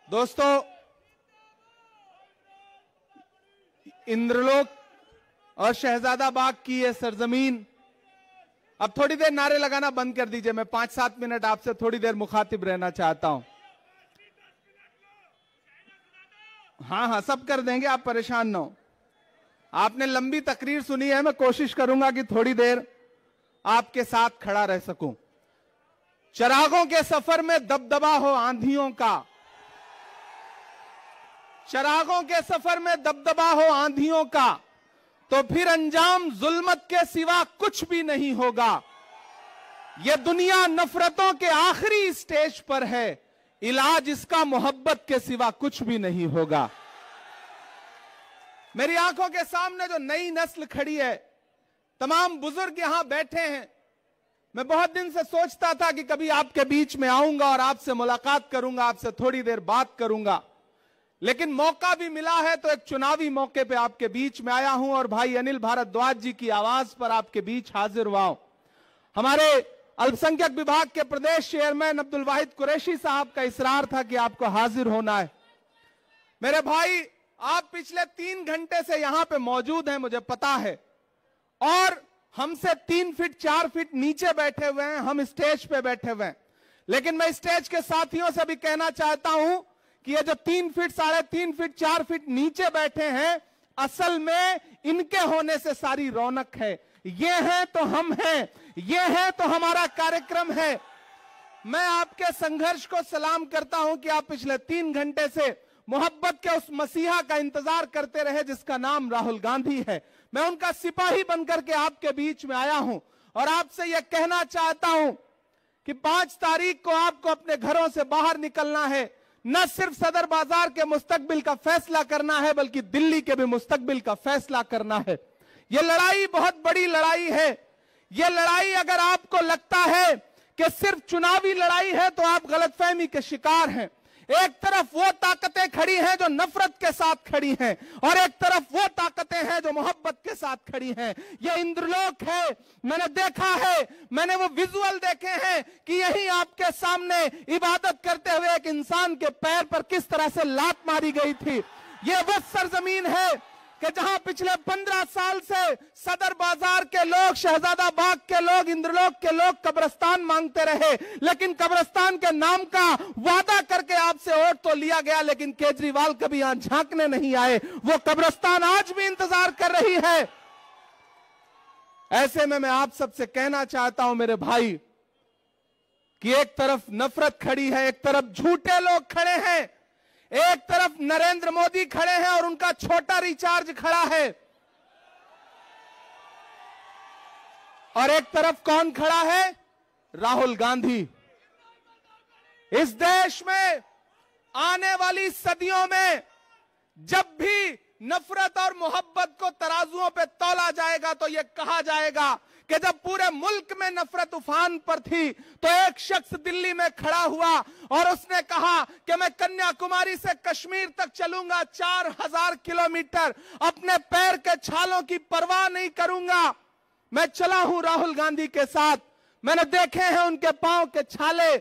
दोस्तों, इंद्रलोक और शहजादा बाग की ये सरजमीन, अब थोड़ी देर नारे लगाना बंद कर दीजिए। मैं 5-7 मिनट आपसे थोड़ी देर मुखातिब रहना चाहता हूं। हाँ, सब कर देंगे, आप परेशान ना हो। आपने लंबी तकरीर सुनी है, मैं कोशिश करूंगा कि थोड़ी देर आपके साथ खड़ा रह सकूं। चिरागों के सफर में दबदबा हो आंधियों का, चिरागों के सफर में दबदबा हो आंधियों का, तो फिर अंजाम जुल्मत के सिवा कुछ भी नहीं होगा। यह दुनिया नफरतों के आखिरी स्टेज पर है, इलाज इसका मोहब्बत के सिवा कुछ भी नहीं होगा। मेरी आंखों के सामने जो नई नस्ल खड़ी है, तमाम बुजुर्ग यहां बैठे हैं। मैं बहुत दिन से सोचता था कि कभी आपके बीच में आऊंगा और आपसे मुलाकात करूंगा, आपसे थोड़ी देर बात करूंगा, लेकिन मौका भी मिला है तो एक चुनावी मौके पे आपके बीच में आया हूं और भाई अनिल भारद्वाज जी की आवाज पर आपके बीच हाजिर हुआ हूं। हमारे अल्पसंख्यक विभाग के प्रदेश चेयरमैन अब्दुल वाहिद कुरैशी साहब का इसरार था कि आपको हाजिर होना है। मेरे भाई, आप पिछले 3 घंटे से यहां पे मौजूद हैं, मुझे पता है, और हमसे 3 फीट 4 फीट नीचे बैठे हुए हैं, हम स्टेज पे बैठे हुए हैं। लेकिन मैं स्टेज के साथियों से भी कहना चाहता हूं कि ये जो 3 फीट 3.5 फीट 4 फीट नीचे बैठे हैं, असल में इनके होने से सारी रौनक है। ये हैं तो हम हैं, ये हैं तो हमारा कार्यक्रम है। मैं आपके संघर्ष को सलाम करता हूं कि आप पिछले 3 घंटे से मोहब्बत के उस मसीहा का इंतजार करते रहे जिसका नाम राहुल गांधी है। मैं उनका सिपाही बनकर के आपके बीच में आया हूं और आपसे यह कहना चाहता हूं कि 5 तारीख को आपको अपने घरों से बाहर निकलना है। न सिर्फ सदर बाजार के मुस्तकबिल का फैसला करना है, बल्कि दिल्ली के भी मुस्तकबिल का फैसला करना है। यह लड़ाई बहुत बड़ी लड़ाई है। यह लड़ाई अगर आपको लगता है कि सिर्फ चुनावी लड़ाई है तो आप गलतफहमी के शिकार हैं। एक तरफ वो ताकतें खड़ी हैं जो नफरत के साथ खड़ी हैं और एक तरफ वो ताकतें हैं जो मोहब्बत के साथ खड़ी हैं। ये इंद्रलोक है। मैंने देखा है, मैंने वो विजुअल देखे हैं कि यहीं आपके सामने इबादत करते हुए एक इंसान के पैर पर किस तरह से लात मारी गई थी। ये वो सरजमीन है कि जहां पिछले 15 साल से सदर बाजार के लोग, शहजादा बाग के लोग, इंद्रलोक के लोग कब्रिस्तान मांगते रहे, लेकिन कब्रिस्तान के नाम का वादा करके आपसे वोट तो लिया गया, लेकिन केजरीवाल कभी यहां झांकने नहीं आए। वो कब्रिस्तान आज भी इंतजार कर रही है। ऐसे में मैं आप सबसे कहना चाहता हूं मेरे भाई कि एक तरफ नफरत खड़ी है, एक तरफ झूठे लोग खड़े हैं, एक तरफ नरेंद्र मोदी खड़े हैं और उनका छोटा रिचार्ज खड़ा है, और एक तरफ कौन खड़ा है? राहुल गांधी। इस देश में आने वाली सदियों में जब भी नफरत और मोहब्बत को तराजुओं पे तौला जाएगा तो यह कहा जाएगा कि जब पूरे मुल्क में नफरत उफान पर थी तो एक शख्स दिल्ली में खड़ा हुआ और उसने कहा कि मैं कन्याकुमारी से कश्मीर तक चलूंगा 4000 किलोमीटर, अपने पैर के छालों की परवाह नहीं करूंगा। मैं चला हूं राहुल गांधी के साथ, मैंने देखे हैं उनके पांव के छाले।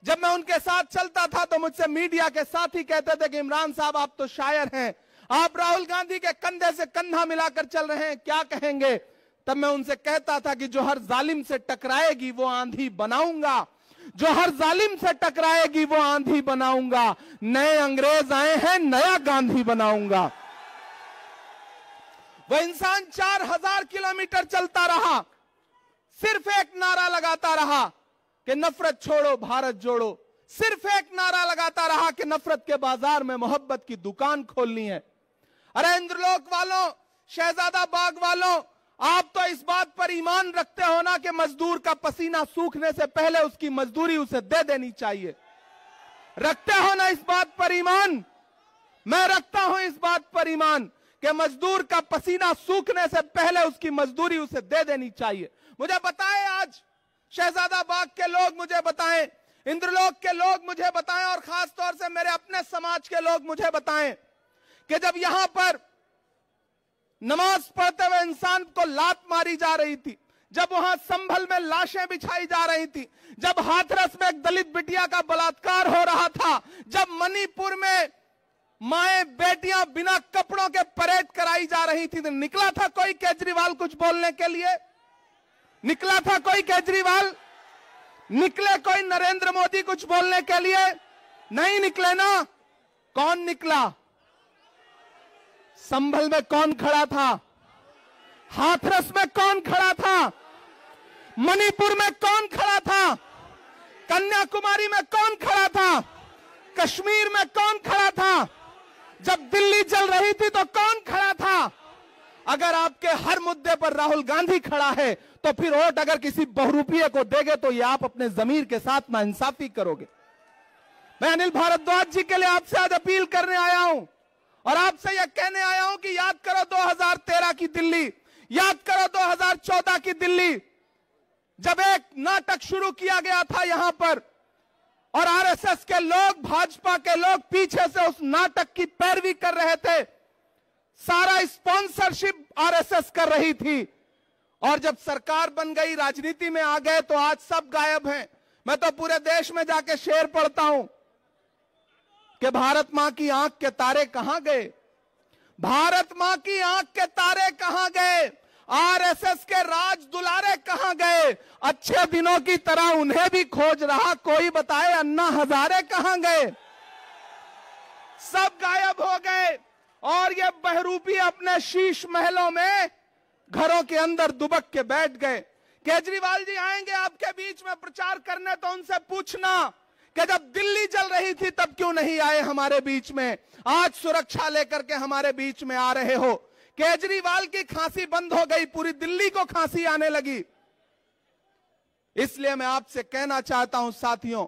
जब मैं उनके साथ चलता था तो मुझसे मीडिया के साथी कहते थे कि इमरान साहब आप तो शायर हैं, आप राहुल गांधी के कंधे से कंधा मिलाकर चल रहे हैं, क्या कहेंगे? तब मैं उनसे कहता था कि जो हर जालिम से टकराएगी वो आंधी बनाऊंगा, जो हर जालिम से टकराएगी वो आंधी बनाऊंगा। नए अंग्रेज आए हैं, नया गांधी बनाऊंगा। वो इंसान 4000 किलोमीटर चलता रहा, सिर्फ एक नारा लगाता रहा कि नफरत छोड़ो भारत जोड़ो, सिर्फ एक नारा लगाता रहा कि नफरत के बाजार में मोहब्बत की दुकान खोलनी है। अरे इंद्रलोक वालों, शहजादा बाग वालों, आप तो इस बात पर ईमान रखते हो ना कि मजदूर का पसीना सूखने से पहले उसकी मजदूरी उसे दे देनी चाहिए। रखते हो ना इस बात पर ईमान? मैं रखता हूं इस बात पर ईमान कि मजदूर का पसीना सूखने से पहले उसकी मजदूरी उसे दे देनी चाहिए। मुझे बताएं, आज शहजादा बाग के लोग मुझे बताएं, इंद्रलोक के लोग मुझे बताएं, और खास तौर से मेरे अपने समाज के लोग मुझे बताएं कि जब यहां पर नमाज पढ़ते हुए इंसान को लात मारी जा रही थी, जब वहां संभल में लाशें बिछाई जा रही थी, जब हाथरस में एक दलित बिटिया का बलात्कार हो रहा था, जब मणिपुर में माएं बेटियां बिना कपड़ों के परेड कराई जा रही थी, तो निकला था कोई केजरीवाल कुछ बोलने के लिए? निकला था कोई केजरीवाल? निकले कोई नरेंद्र मोदी कुछ बोलने के लिए? नहीं निकले ना। कौन निकला? संभल में कौन खड़ा था? हाथरस में कौन खड़ा था? मणिपुर में कौन खड़ा था? कन्याकुमारी में कौन खड़ा था? कश्मीर में कौन खड़ा था? जब दिल्ली जल रही थी तो कौन खड़ा था? अगर आपके हर मुद्दे पर राहुल गांधी खड़ा है तो फिर वोट अगर किसी बहुरूपीय को देंगे तो ये आप अपने जमीर के साथ नाइंसाफी करोगे। मैं अनिल भारद्वाज जी के लिए आपसे आज अपील करने आया हूं और आपसे यह कहने आया हूं कि याद करो 2013 की दिल्ली, याद करो 2014 की दिल्ली, जब एक नाटक शुरू किया गया था यहां पर और आरएसएस के लोग, भाजपा के लोग पीछे से उस नाटक की पैरवी कर रहे थे, सारा स्पॉन्सरशिप आरएसएस कर रही थी। और जब सरकार बन गई, राजनीति में आ गए तो आज सब गायब हैं। मैं तो पूरे देश में जाके शेर पढ़ता हूं कि भारत मां की आंख के तारे कहां गए, भारत मां की आंख के तारे कहां गए, आरएसएस के राज दुलारे कहां गए, अच्छे दिनों की तरह उन्हें भी खोज रहा कोई, बताए अन्ना हजारे कहां गए? सब गायब हो गए और ये बहरूपी अपने शीश महलों में, घरों के अंदर दुबक के बैठ गए। केजरीवाल जी आएंगे आपके बीच में प्रचार करने तो उनसे पूछना कि जब दिल्ली जल रही थी तब क्यों नहीं आए हमारे बीच में, आज सुरक्षा लेकर के हमारे बीच में आ रहे हो। केजरीवाल की खांसी बंद हो गई, पूरी दिल्ली को खांसी आने लगी। इसलिए मैं आपसे कहना चाहता हूं साथियों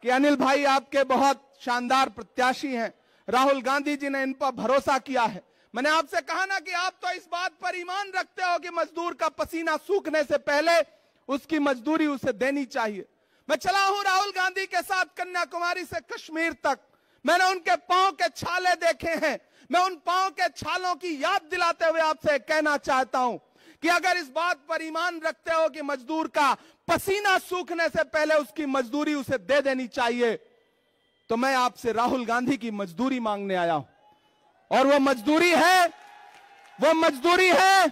कि अनिल भाई आपके बहुत शानदार प्रत्याशी हैं, राहुल गांधी जी ने इन पर भरोसा किया है। मैंने आपसे कहा ना कि आप तो इस बात पर ईमान रखते हो कि मजदूर का पसीना सूखने से पहले उसकी मजदूरी उसे देनी चाहिए। मैं चला हूं राहुल गांधी के साथ कन्याकुमारी से कश्मीर तक, मैंने उनके पांव के छाले देखे हैं। मैं उन पांव के छालों की याद दिलाते हुए आपसे कहना चाहता हूं कि अगर इस बात पर ईमान रखते हो कि मजदूर का पसीना सूखने से पहले उसकी मजदूरी उसे दे देनी चाहिए, तो मैं आपसे राहुल गांधी की मजदूरी मांगने आया हूं। और वो मजदूरी है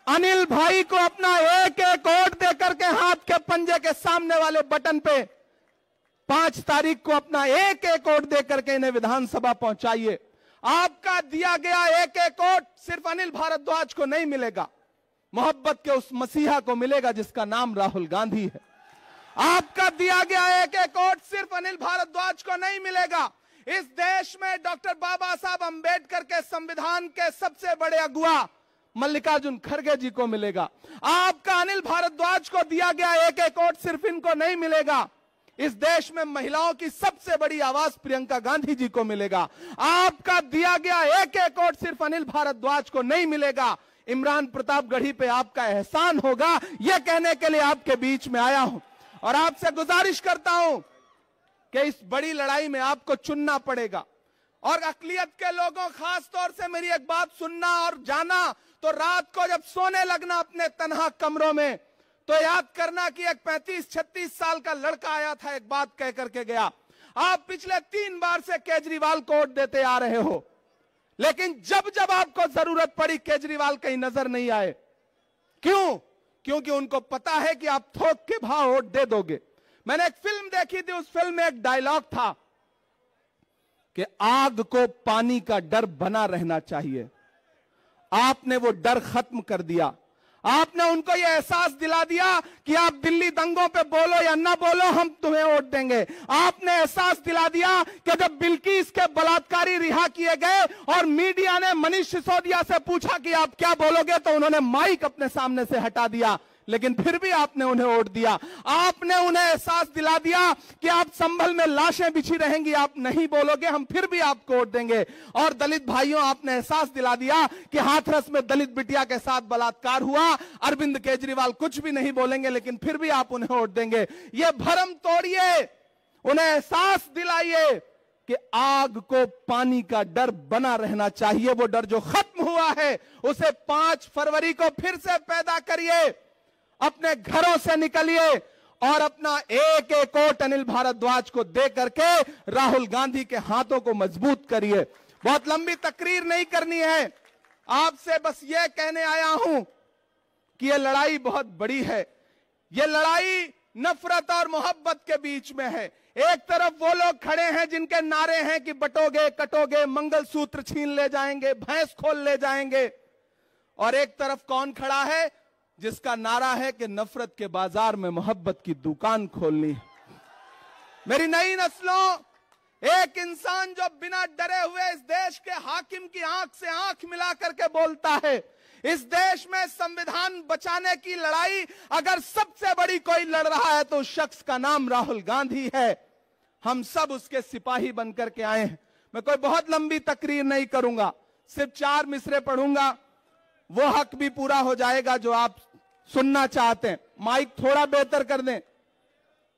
अनिल भाई को अपना एक एक वोट देकर के हाथ के पंजे के सामने वाले बटन पे 5 तारीख को अपना एक एक वोट देकर के इन्हें विधानसभा पहुंचाइए। आपका दिया गया एक एक वोट सिर्फ अनिल भारद्वाज को नहीं मिलेगा, मोहब्बत के उस मसीहा को मिलेगा जिसका नाम राहुल गांधी है। आपका दिया गया एक एक वोट सिर्फ अनिल भारद्वाज को नहीं मिलेगा, इस देश में डॉक्टर बाबा साहब अंबेडकर के संविधान के सबसे बड़े अगुआ मल्लिकार्जुन खड़गे जी को मिलेगा। आपका अनिल भारद्वाज को दिया गया एक एक वोट सिर्फ इनको नहीं मिलेगा, इस देश में महिलाओं की सबसे बड़ी आवाज प्रियंका गांधी जी को मिलेगा। आपका दिया गया एक एक वोट सिर्फ अनिल भारद्वाज को नहीं मिलेगा, इमरान प्रतापगढ़ी पे आपका एहसान होगा। यह कहने के लिए आपके बीच में आया हूं और आपसे गुजारिश करता हूं कि इस बड़ी लड़ाई में आपको चुनना पड़ेगा। और अकलियत के लोगों, खास तौर से मेरी एक बात सुनना और जाना, तो रात को जब सोने लगना अपने तन्हा कमरों में, तो याद करना कि एक 35-36 साल का लड़का आया था, एक बात कह करके गया, आप पिछले 3 बार से केजरीवाल को वोट देते आ रहे हो, लेकिन जब जब आपको जरूरत पड़ी केजरीवाल कहीं नजर नहीं आए। क्यों? क्योंकि उनको पता है कि आप थोक के भाव वोट दे दोगे। मैंने एक फिल्म देखी थी, उस फिल्म में एक डायलॉग था कि आग को पानी का डर बना रहना चाहिए। आपने वो डर खत्म कर दिया, आपने उनको यह एहसास दिला दिया कि आप दिल्ली दंगों पे बोलो या ना बोलो, हम तुम्हें वोट देंगे। आपने एहसास दिला दिया कि जब बिल्किस के बलात्कारी रिहा किए गए और मीडिया ने मनीष सिसोदिया से पूछा कि आप क्या बोलोगे, तो उन्होंने माइक अपने सामने से हटा दिया, लेकिन फिर भी आपने उन्हें वोट दिया। आपने उन्हें एहसास दिला दिया कि आप संभल में लाशें बिछी रहेंगी, आप नहीं बोलोगे, हम फिर भी आपको वोट देंगे। और दलित भाइयों, आपने एहसास दिला दिया कि हाथरस में दलित बिटिया के साथ बलात्कार हुआ, अरविंद केजरीवाल कुछ भी नहीं बोलेंगे, लेकिन फिर भी आप उन्हें वोट देंगे। यह भरम तोड़िए, उन्हें एहसास दिलाइए कि आग को पानी का डर बना रहना चाहिए। वो डर जो खत्म हुआ है उसे 5 फरवरी को फिर से पैदा करिए। अपने घरों से निकलिए और अपना एक एक वोट अनिल भारद्वाज को दे करके राहुल गांधी के हाथों को मजबूत करिए। बहुत लंबी तकरीर नहीं करनी है, आपसे बस यह कहने आया हूं कि यह लड़ाई बहुत बड़ी है। यह लड़ाई नफरत और मोहब्बत के बीच में है। एक तरफ वो लोग खड़े हैं जिनके नारे हैं कि बटोगे कटोगे, मंगलसूत्र छीन ले जाएंगे, भैंस खोल ले जाएंगे, और एक तरफ कौन खड़ा है जिसका नारा है कि नफरत के बाजार में मोहब्बत की दुकान खोलनी है। मेरी नई नस्लों, एक इंसान जो बिना डरे हुए इस देश के हाकिम की आंख से आंख मिला करके बोलता है, इस देश में संविधान बचाने की लड़ाई अगर सबसे बड़ी कोई लड़ रहा है तो उस शख्स का नाम राहुल गांधी है। हम सब उसके सिपाही बनकर के आए हैं। मैं कोई बहुत लंबी तकरीर नहीं करूंगा, सिर्फ 4 मिसरे पढ़ूंगा, वो हक भी पूरा हो जाएगा जो आप सुनना चाहते हैं। माइक थोड़ा बेहतर कर दें।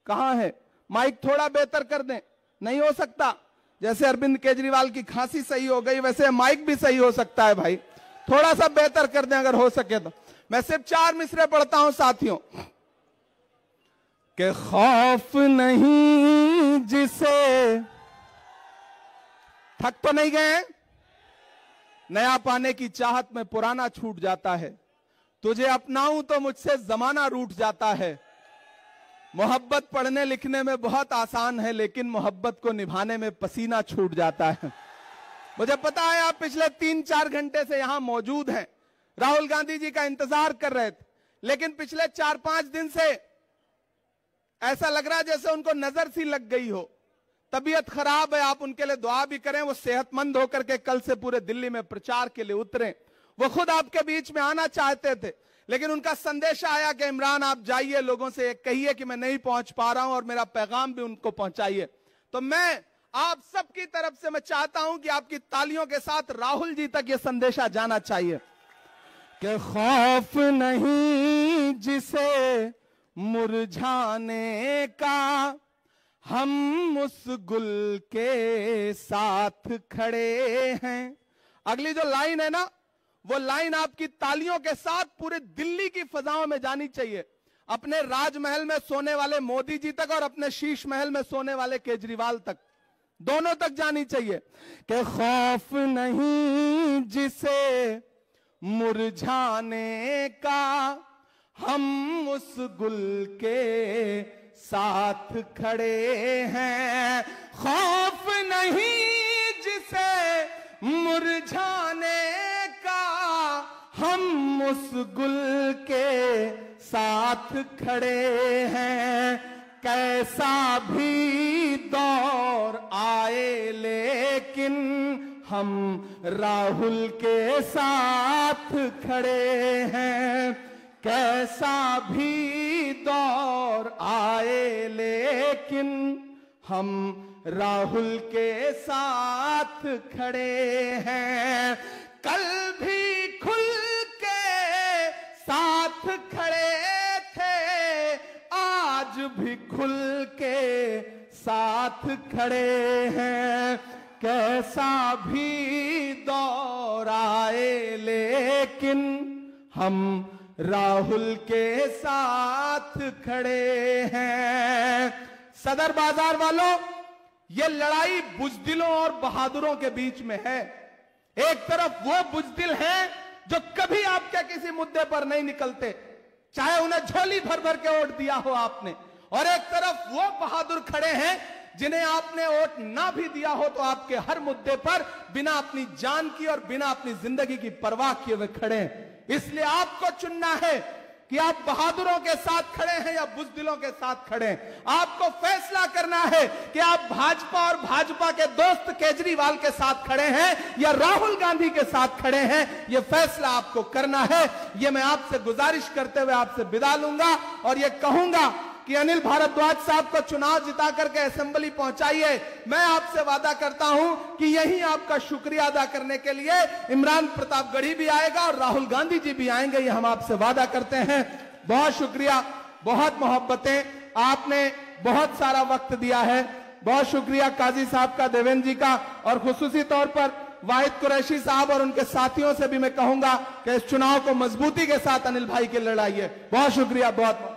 कहां है माइक? थोड़ा बेहतर कर दें। नहीं हो सकता? जैसे अरविंद केजरीवाल की खांसी सही हो गई वैसे माइक भी सही हो सकता है भाई, थोड़ा सा बेहतर कर दें अगर हो सके तो। मैं सिर्फ 4 मिसरे पढ़ता हूं साथियों। कि खौफ नहीं जिसे, थक तो नहीं गए? नया पाने की चाहत में पुराना छूट जाता है, तुझे अपनाऊं तो मुझसे जमाना रूठ जाता है। मोहब्बत पढ़ने लिखने में बहुत आसान है लेकिन मोहब्बत को निभाने में पसीना छूट जाता है। मुझे पता है आप पिछले 3-4 घंटे से यहां मौजूद हैं, राहुल गांधी जी का इंतजार कर रहे थे, लेकिन पिछले 4-5 दिन से ऐसा लग रहा है जैसे उनको नजर सी लग गई हो, तबीयत खराब है। आप उनके लिए दुआ भी करें, वो सेहतमंद होकर के कल से पूरे दिल्ली में प्रचार के लिए उतरे। वो खुद आपके बीच में आना चाहते थे लेकिन उनका संदेशा आया कि इमरान आप जाइए, लोगों से कहिए कि मैं नहीं पहुंच पा रहा हूं और मेरा पैगाम भी उनको पहुंचाइए। तो मैं आप सबकी तरफ से मैं चाहता हूं कि आपकी तालियों के साथ राहुल जी तक यह संदेशा जाना चाहिए कि खौफ नहीं जिसे मुरझाने का, हम उस गुल के साथ खड़े हैं। अगली जो लाइन है ना, वो लाइन आपकी तालियों के साथ पूरे दिल्ली की फजाओं में जानी चाहिए, अपने राजमहल में सोने वाले मोदी जी तक और अपने शीश महल में सोने वाले केजरीवाल तक, दोनों तक जानी चाहिए कि खौफ नहीं जिसे मुरझाने का, हम उस गुल के साथ खड़े हैं। खौफ नहीं जिसे मुरझाने का, हम उस गुल के साथ खड़े हैं। कैसा भी दौर आए लेकिन हम राहुल के साथ खड़े हैं। कैसा भी दौर आए लेकिन हम राहुल के साथ खड़े हैं। कल भी खुल के साथ खड़े थे, आज भी खुल के साथ खड़े हैं। कैसा भी दौर आए लेकिन हम राहुल के साथ खड़े हैं। सदर बाजार वालों, ये लड़ाई बुजदिलों और बहादुरों के बीच में है। एक तरफ वो बुजदिल हैं जो कभी आपके किसी मुद्दे पर नहीं निकलते, चाहे उन्हें झोली भर भर के वोट दिया हो आपने, और एक तरफ वो बहादुर खड़े हैं जिन्हें आपने वोट ना भी दिया हो तो आपके हर मुद्दे पर बिना अपनी जान की और बिना अपनी जिंदगी की परवाह किए हुए खड़े हैं। इसलिए आपको चुनना है कि आप बहादुरों के साथ खड़े हैं या बुजदिलों के साथ खड़े हैं। आपको फैसला करना है कि आप भाजपा और भाजपा के दोस्त केजरीवाल के साथ खड़े हैं या राहुल गांधी के साथ खड़े हैं। यह फैसला आपको करना है। यह मैं आपसे गुजारिश करते हुए आपसे विदा लूंगा और यह कहूंगा कि अनिल भारद्वाज साहब को चुनाव जिता करके असेंबली पहुंचाइए। मैं आपसे वादा करता हूं कि यही आपका शुक्रिया अदा करने के लिए इमरान प्रतापगढ़ी भी आएगा और राहुल गांधी जी भी आएंगे, ये हम आपसे वादा करते हैं। बहुत शुक्रिया, बहुत मोहब्बतें, आपने बहुत सारा वक्त दिया है। बहुत शुक्रिया काजी साहब का, देवेंद्र जी का, और खुसूसी तौर पर वाहिद कुरैशी साहब और उनके साथियों से भी मैं कहूंगा कि इस चुनाव को मजबूती के साथ अनिल भाई के लड़ाइए। बहुत शुक्रिया, बहुत